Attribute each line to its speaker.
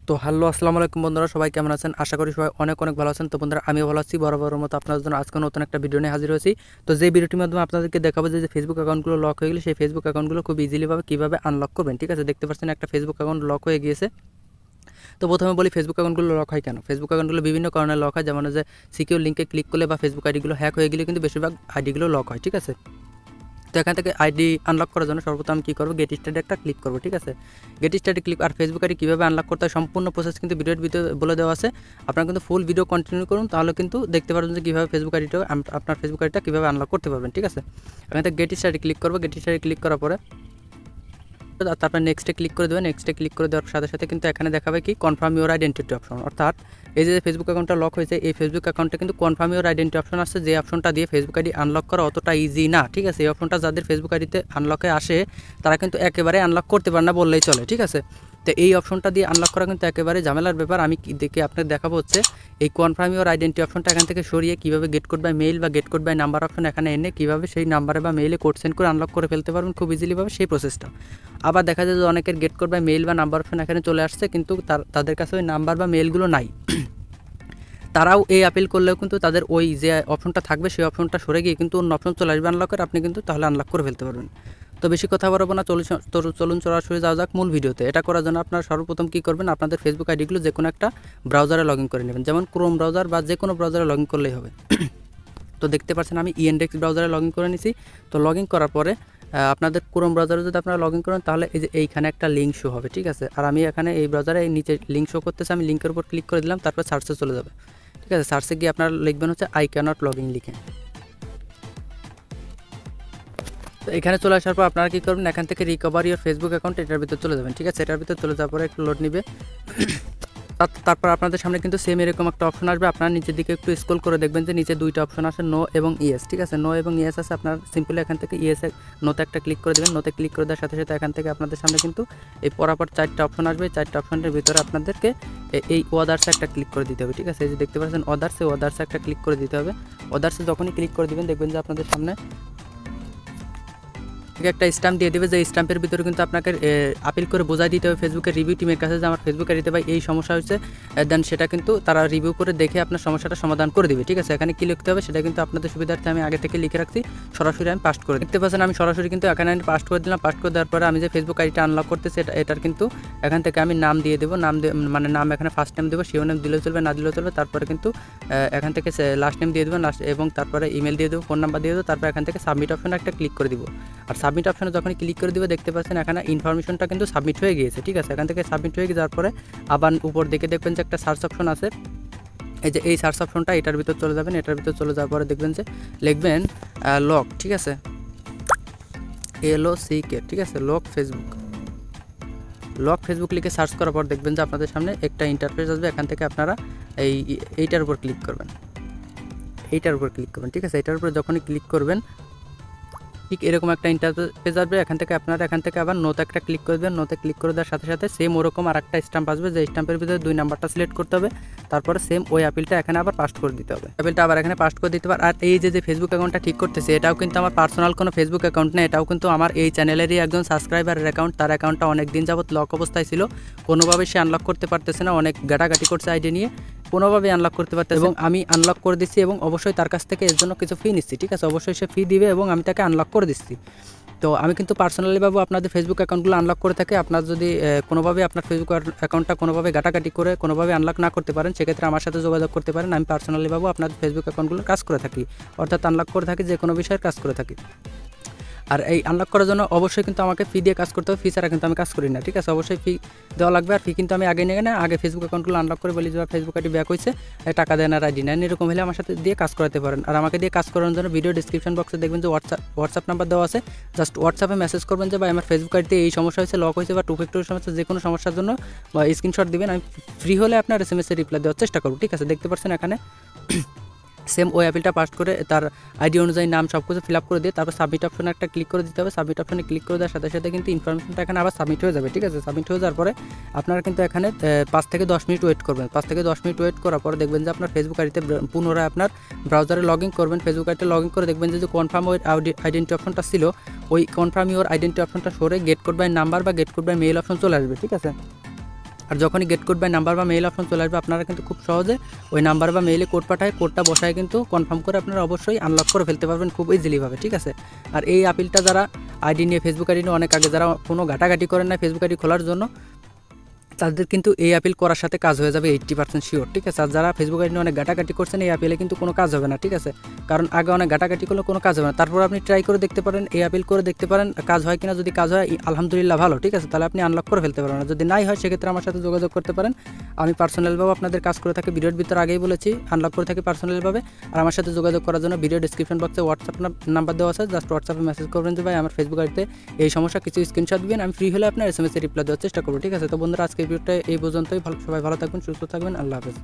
Speaker 1: তো হ্যালো আসসালামু আলাইকুম বন্ধুরা, সবাই কেমন আছেন? আশা করি সবাই অনেক অনেক ভালো আছেন। তো বন্ধুরা, আমিও ভালো আছি। বরাবরের মতো আপনাদের জন্য আজকে নতুন একটা ভিডিও নিয়ে হাজির হয়েছি। তো যে ভিডিওটির মাধ্যমে আপনাদেরকে দেখাবো যে ফেসবুক অ্যাকাউন্টগুলো লক হয়ে গেলে সেই ফেসবুক অ্যাকাউন্টগুলো খুব ইজিলিভাবে কীভাবে আনলক করবেন। ঠিক আছে, দেখতে পাচ্ছেন একটা ফেসবুক অ্যাকাউন্ট লক হয়ে গিয়েছে। তো প্রথমে বলি ফেসবুক অ্যাকাউন্টগুলো লক হয় কেন। ফেসবুক অ্যাকাউন্টগুলো বিভিন্ন কারণে লক হয়, যেমন যে সিকিউর লিঙ্কে ক্লিক করলে বা ফেসবুক আইডিগুলো হ্যাক হয়ে গেলে কিন্তু বেশিরভাগ আইডিগুলো লক হয়। ঠিক আছে, তো এখান থেকে আইডি আনলক করার জন্য সর্বপ্রথম কী করবো, গেট স্টার্টে একটা ক্লিক করবো। ঠিক আছে, গেট স্টার্টে ক্লিক আর ফেসবুক আইডি কীভাবে আনলক করতে হয় সম্পূর্ণ প্রসেস কিন্তু ভিডিওর ভিতরে বলে দেওয়া আছে। আপনারা কিন্তু ফুল ভিডিও কন্টিনিউ করুন, তাহলে কিন্তু দেখতে পারবেন যে কীভাবে ফেসবুক আইডিটা আপনার ফেসবুক আইডিটা কীভাবে আনলক করতে পারবেন। ঠিক আছে, এখান থেকে গেট স্টার্টে ক্লিক করবো। গেট স্টার্টে ক্লিক করার পরে তারপর নেক্সটে ক্লিক করে দেবেন। নেক্সটে ক্লিক করে দেওয়ার সাথে সাথে কিন্তু এখানে দেখাবে কি কনফার্ম ইউর আইডেন্টিটি অপশন, অর্থাৎ এই যে ফেসবুক অ্যাকাউন্টটা লক হয়েছে, এই ফেসবুক অ্যাকাউন্টে কিন্তু কনফার্ম ইউর আইডেন্টিটি অপশন আসছে, যে অপশনটা দিয়ে ফেসবুক আইডি আনলক করা অতটা ইজি না। ঠিক আছে, এই অপশনটা যাদের ফেসবুক আইডিতে আনলকে আসে তারা কিন্তু একেবারে আনলক করতে পারে না বললেই চলে। ঠিক আছে, তো এই অপশনটা দিয়ে আনলক করা কিন্তু একেবারে ঝামেলার ব্যাপার। আমি দেখে আপনাদের দেখাবো হচ্ছে এই কনফার্ম ইউর আইডেন্টি অপশনটা এখান থেকে সরিয়ে কীভাবে গেট কোড বাই মেইল বা get code by number option এখানে এনে কীভাবে সেই নাম্বারে বা মেইলে কোড সেন্ড করে আনলক করে ফেলতে পারবেন খুব ইজিলিভাবে, সেই প্রসেসটা। আবার দেখা যায় যে অনেকের গেট কোড বাই মেইল বা নাম্বার অপশন এখানে চলে আসছে, কিন্তু তাদের কাছে ওই নাম্বার বা মেইলগুলো নাই। তারাও এই আপিল করলেও কিন্তু তাদের ওই যে অপশনটা থাকবে সেই অপশনটা সরে গিয়ে কিন্তু অন্য অপশন চলে আসবে আনলকের, আপনি কিন্তু তাহলে আনলক করে ফেলতে পারবেন। তো বেশি কথা বলবো না, চলুন সরাসরি যাওয়া যাক মূল ভিডিওতে। এটা করার জন্য আপনারা সর্বপ্রথম কী করবেন, আপনাদের ফেসবুক আইডিগুলো যে কোনো একটা ব্রাউজারে লগ ইন করে নেবেন, যেমন ক্রোম ব্রাউজার বা যে কোনো ব্রাউজারে লগ ইন করলেই হবে। তো দেখতে পাচ্ছেন আমি ইনডেক্স ব্রাউজারে লগ ইন করে নিছি। তো লগ ইন করার পরে আপনাদের ক্রোম ব্রাউজারে যদি আপনারা লগ ইন করেন তাহলে এই যে এইখানে একটা লিঙ্ক শো হবে। ঠিক আছে, আর আমি এখানে এই ব্রাউজারে এই নিচে লিঙ্ক শো করতেছে, আমি লিঙ্কের উপর ক্লিক করে দিলাম, তারপর সার্চে চলে যাবে। ঠিক আছে, সার্চে গিয়ে আপনারা লিখবেন হচ্ছে আই ক্যানট লগ ইন লিখে। তো এখানে চলে আসার পর আপনারা কী করবেন, এখান থেকে রিকভার ইউর ফেসবুক অ্যাকাউন্ট এটার ভিতরে চলে যাবেন। ঠিক আছে, এটার ভিতরে চলে যাওয়ার পরে একটু লোড নিবে। তারপর আপনাদের সামনে কিন্তু সেম এরকম একটা অপশন আসবে। আপনারা নিচের দিকে একটু স্ক্রল করে দেখবেন যে নিচে দুইটা অপশন আছে, নো এবং ইয়েস। ঠিক আছে, নো এবং ইয়েস আছে। আপনার সিম্পলি এখান থেকে ইয়েসে নোতে একটা ক্লিক করে দেবেন। নোতে ক্লিক করে দেওয়ার সাথে সাথে এখান থেকে আপনাদের সামনে কিন্তু এই পরাপর চারটা অপশন আসবে। চারটা অপশনের ভিতরে আপনাদেরকে এই ওদার্সে একটা ক্লিক করে দিতে হবে। ঠিক আছে, এই যে দেখতে পাচ্ছেন ওদার্সে একটা ক্লিক করে দিতে হবে। ওদার্সে যখনই ক্লিক করে দেবেন দেখবেন যে আপনাদের সামনে একটা স্ট্যাম্প দিয়ে দেবে, যে স্ট্যাম্পের ভিতরে কিন্তু আপনাকে আপিল করে বোঝাই দিতে হবে ফেসবুকের রিভিউ টিমের কাছে যে আমার ফেসবুক আইডিতে ভাই এই সমস্যা হচ্ছে, দেন সেটা কিন্তু তারা রিভিউ করে দেখে আপনার সমস্যাটা সমাধান করে দেবে। ঠিক আছে, এখানে কী লিখতে হবে সেটা কিন্তু আপনাদের সুবিধার্থে আমি আগে থেকে লিখে রাখছি, সরাসরি আমি পাস্ট করে দেখতে পাচ্ছেন। আমি সরাসরি কিন্তু এখানে আমি পাস্ট করে দিলাম। পাস্ট করে দেওয়ার পরে আমি যে ফেসবুক আইডিটা আনলক করতেছি এটার কিন্তু এখান থেকে আমি নাম দিয়ে দেবো। মানে নাম এখানে ফার্স্ট নেম দেবো, সিও নেম দিলেও চলবে, না দিলেও চলবে। তারপরে কিন্তু এখান থেকে লাস্ট নেম দিয়ে দেবেন এবং তারপরে ইমেল দিয়ে দেবো, ফোন নাম্বার দিয়ে দেবো। তারপর এখান থেকে সাবমিট অপশনে একটা ক্লিক করে দিব। আর সাবমিট অপশনে যখন ক্লিক করে দিবে দেখতে পাচ্ছেন এখানে ইনফরমেশনটা কিন্তু সাবমিট হয়ে গিয়েছে। ঠিক আছে, এখান থেকে সাবমিট হয়ে যাওয়ার পরে আবার উপর দিকে দেখবেন যে একটা সার্চ অপশন আছে, এই যে এই সার্চ অপশনটা এটার ভিতর চলে যাবেন। এটার ভিতর চলে যাওয়ার পরে দেখবেন যে লিখবেন লক। ঠিক আছে, LOCK। ঠিক আছে, লক ফেসবুক লিখে সার্চ করার পর দেখবেন যে আপনাদের সামনে একটা ইন্টারফেস আসবে। এখান থেকে আপনারা এইটার উপর ক্লিক করবেন। ঠিক আছে, এটার উপর যখনই ক্লিক করবেন ঠিক এরকম একটা ইন্টারফেস আসবে। এখান থেকে আবার নোতে একটা ক্লিক করে দেবেন। নোতে ক্লিক করে দেওয়ার সাথে সাথে সেম ওরকম আর একটা স্ট্যাম্প আসবে, যে স্ট্যাম্পের ভিতরে 2 নাম্বারটা সিলেক্ট করতে হবে। তারপরে সেম ওই আপিলটা এখানে আবার পাস্ট করে দিতে হবে। আপিলটা আবার এখানে পাস্ট করে দিতে হবে। আর এই যে ফেসবুক অ্যাকাউন্টটা ঠিক করতেছে এটাও কিন্তু আমার পার্সোনাল কোনো ফেসবুক অ্যাকাউন্ট না, এটাও কিন্তু আমার এই চ্যানেলেরই একজন সাবস্ক্রাইবারের অ্যাকাউন্ট। তার অ্যাকাউন্টটা অনেক দিন যাবত লক অবস্থায় ছিল, কোনোভাবে সে আনলক করতে পারতেছে না, অনেক ঘাটাঘাটি করছে আইডি নিয়ে, কোনোভাবে আনলক করতে পারতেছে, এবং আমি আনলক করে দিচ্ছি এবং অবশ্যই তার কাছ থেকে এর জন্য কিছু ফি নিচ্ছি। ঠিক আছে, অবশ্যই সে ফি দিবে এবং আমি তাকে আনলক করে দিচ্ছি। তো আমি কিন্তু পার্সোনালিভাবে আপনাদের ফেসবুক অ্যাকাউন্টগুলো আনলক করে থাকি। আপনার যদি কোনোভাবে আপনার ফেসবুক অ্যাকাউন্টটা কোনোভাবে ঘাটাঘাটি করে কোনোভাবে আনলক না করতে পারেন, সেক্ষেত্রে আমার সাথে যোগাযোগ করতে পারেন। আমি পার্সোনালিভাবে আপনাদের ফেসবুক অ্যাকাউন্টগুলোর কাজ করে থাকি, অর্থাৎ আনলক করে থাকি, যে কোনো বিষয়ের কাজ করে থাকি। আর এই আনলক করার জন্য অবশ্যই কিন্তু আমাকে ফি দিয়ে কাজ করতে হবে, ফি ছাড়া কিন্তু আমি কাজ করি না। ঠিক আছে, অবশ্যই ফি দেওয়া লাগবে। আর ফি কিন্তু আমি আগে নিয়ে না, আগে ফেসবুক অ্যাকাউন্টগুলো আনলক করে বলি যে ফেসবুক আইডি ব্যাক হয়েছে, টাকা দেন আর আইডি নেন, এরকম হলে আমার সাথে দিয়ে কাজ করাতে পারেন। আর আমাকে দিয়ে কাজ করানোর জন্য ভিডিও ডিসক্রিপশন বক্সে দেখবেন যে হোয়াটসঅ্যাপ নাম্বার দেওয়া আছে। জাস্ট হোয়াটসঅ্যাপে মেসেজ করবেন যে ভাই আমার ফেসবুক আইডিতে এই সমস্যা হয়েছে, লক হয়েছে বা 2 ফ্যাক্টর সমস্যা, যে কোনো সমস্যার জন্য বা স্ক্রিনশট দিবেন। আমি ফ্রি হলে আপনার SMS-এ রিপ্লাই দেওয়ার চেষ্টা করব। ঠিক আছে, দেখতে পাচ্ছেন এখানে সেম ওই অ্যাপিলটা পাস্ট করে তার আইডি অনুযায়ী নাম সব কিছু ফিল আপ করে দিয়ে তারপর সাবমিট অপশনে একটা ক্লিক করে দিতে হবে। সাবমিট অপশনে ক্লিক করে দেওয়ার সাথে সাথে কিন্তু ইনফরমেশনটা এখানে আবার সাবমিট হয়ে যাবে। ঠিক আছে, সাবমিট হয়ে যাওয়ার পরে আপনারা কিন্তু এখানে 5 থেকে 10 মিনিট ওয়েট করবেন। 5 থেকে 10 মিনিট ওয়েট করার পরে দেখবেন যে আপনার ফেসবুক আইডিতে পুনরায় আপনার ব্রাউজারে লগ ইন করবেন। ফেসবুক আইডিতে লগ ইন করে দেখবেন যে কনফার্ম ওই আইডেন্টি অপশনটা ছিল, ওই কনফার্ম ইউর আইডেন্টি অপশনটা সরে গেট কোড বাই নাম্বার বা get code by mail option চলে আসবে। ঠিক আছে, আর যখনই গেট কোড বাই নাম্বার বা মেইল অপশন চলে আসবে আপনারা কিন্তু খুব সহজে ওই নাম্বার বা মেইলে কোড পাঠায় কোডটা বসায় কিন্তু কনফার্ম করে আপনারা অবশ্যই আনলক করে ফেলতে পারবেন খুব ইজিলিভাবে, ঠিক আছে। আর এই আপিলটা যারা আইডি নিয়ে ফেসবুক আইডি নিয়ে অনেক আগে যারা কোনো ঘাটাঘাটি করেন না ফেসবুক আইডি খোলার জন্য, তাদের কিন্তু এই আপিল করার সাথে কাজ হয়ে যাবে 80% শিওর, ঠিক আছে। আর যারা ফেসবুক আইডি নিয়ে অনেক ঘাটাঘাটি করছেন এই আপিলে কিন্তু কোনো কাজ হবে না, ঠিক আছে। কারণ আগে অনেক ঘাটাঘাটি করলে কোনো কাজ হবে না, তারপর আপনি ট্রাই করে দেখতে পারেন, এই আপিল করে দেখতে পারেন কাজ হয় কিনা। যদি কাজ হয় আলহামদুলিল্লাহ ভালো, ঠিক আছে, তাহলে আপনি আনলক করে ফেলতে পারেন। যদি নাই হয় সেক্ষেত্রে আমার সাথে যোগাযোগ করতে পারেন। আমি পার্সোনালভাবে আপনাদের কাজ করে থাকি, ভিডিওর ভিতরে আগেই বলেছি আনলক করে থাকি পার্সোনালভাবে। আর আমার সাথে যোগাযোগ করার জন্য ভিডিও ডিসক্রিপশন বক্সে হোয়াটসঅ্যাপ নাম্বার দেওয়া আছে, জাস্ট হোয়াটসঅ্যাপে মেসেজ করবেন যে ভাই আমার ফেসবুক আইডিতে এই সমস্যা, কিছু স্ক্রিনশট দিবেন, আমি ফ্রি হলে আপনার SMS এ রিপ্লাই দেওয়ার চেষ্টা করবো, ঠিক আছে। তো বন্ধুরা আজকের ভিডিওটা এই পর্যন্তই, সবাই ভালো থাকবেন, সুস্থ থাকবেন, আল্লাহ হাফেজ।